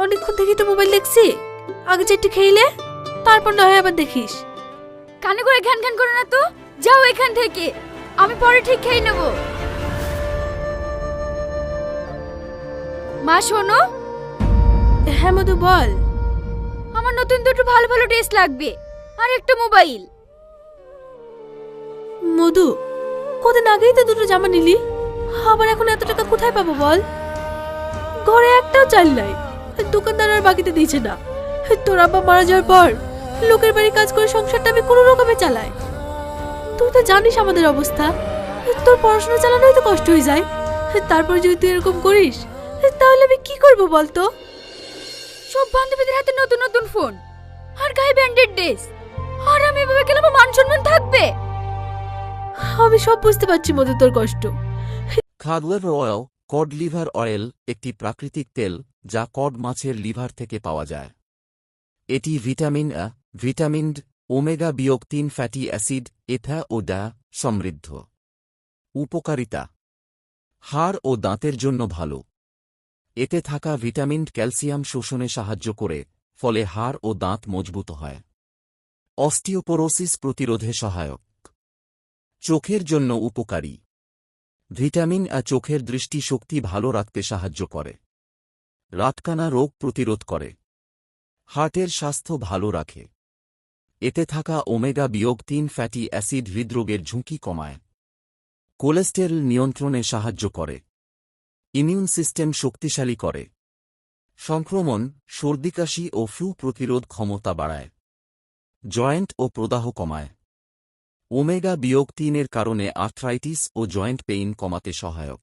অনেকক্ষণ থেকেই তো মোবাইল দেখছি, আগে যে একটু খেইলে তারপর না হয় আবার দেখিস। কানে করে ঘ্যান ঘ্যান করো না তো, যাও এখান থেকে, আমি পরে ঠিক খেয়ে নেব। মা শোনো। হ্যাঁ মধু বল। আমার নতুন দুটো ভালো ভালো ড্রেস লাগবে আর একটা মোবাইল। মধু, কদিন আগেই তো দুটো জামা নিলি, আবার এখন এত টাকা কোথায় পাবো বল? ঘরে একটাও চাল নাই, দোকানদার আর বাকিতে দিয়েছে না। তোর আব্বা মারা যাওয়ার পর লোকের বাড়ি কাজ করে সংসারটা আমি কোনো রকমে চালাই। তুই তো জানিস আমাদের অবস্থা, তোর পড়াশোনা চালানোই তো কষ্ট হয়ে যায়। তারপর যদি তুই এরকম করিস তাহলে আমি কি করবো বলতো? সব বান্ধবীদের হাতে নতুন নতুন ফোন আর গায়ে ব্র্যান্ডেড ড্রেস, আর আমি এভাবে গেলে আমার মান সম্মান থাকবে? আমি সব বুঝতে পারছি মধু তোর কষ্ট। cod liver oil, cod liver oil একটি প্রাকৃতিক তেল যা কড মাছের লিভার থেকে পাওয়া যায়। এটি vitamin A, vitamin D, omega-3 fatty acid, এথা ও ডা সমৃদ্ধ। উপকারিতা: হাড় ও দাঁতের জন্য ভালো। এতে থাকা ভিটামিন ক্যালসিয়াম শোষণে সাহায্য করে, ফলে হাড় ও দাঁত মজবুত হয়। অস্টিওপোরোসিস প্রতিরোধে সহায়ক। চোখের জন্য উপকারী। ভিটামিন এ চোখের দৃষ্টিশক্তি ভালো রাখতে সাহায্য করে। রাতকানা রোগ প্রতিরোধ করে। হার্টের স্বাস্থ্য ভালো রাখে। এতে থাকা ওমেগা-3 ফ্যাটি অ্যাসিড হৃদরোগের ঝুঁকি কমায়। কোলেস্টেরল নিয়ন্ত্রণে সাহায্য করে। ইমিউন সিস্টেম শক্তিশালী করে। সংক্রমণ, সর্দিকাশি ও ফ্লু প্রতিরোধ ক্ষমতা বাড়ায়। জয়েন্ট ও প্রদাহ কমায়। ওমেগা-3 এর কারণে আর্থ্রাইটিস ও জয়েন্ট পেইন কমাতে সহায়ক।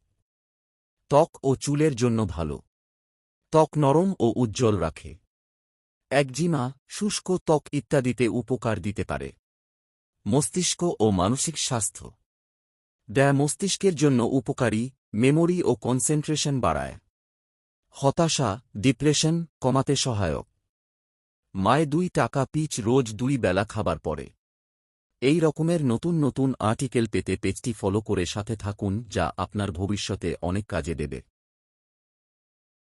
ত্বক ও চুলের জন্য ভালো। ত্বক নরম ও উজ্জ্বল রাখে। একজিমা, শুষ্ক ত্বক ইত্যাদিতে উপকার দিতে পারে। মস্তিষ্ক ও মানসিক স্বাস্থ্য: মস্তিষ্কের জন্য উপকারী, মেমোরি ও কনসেন্ট্রেশন বাড়ায়। হতাশা, ডিপ্রেশন কমাতে সহায়ক। মায় 2 টাকা পিচ রোজ 2 বেলা খাবার পরে। এই রকমের নতুন নতুন আর্টিকেল পেতে পেজটি ফলো করে সাথে থাকুন, যা আপনার ভবিষ্যতে অনেক কাজে দেবে।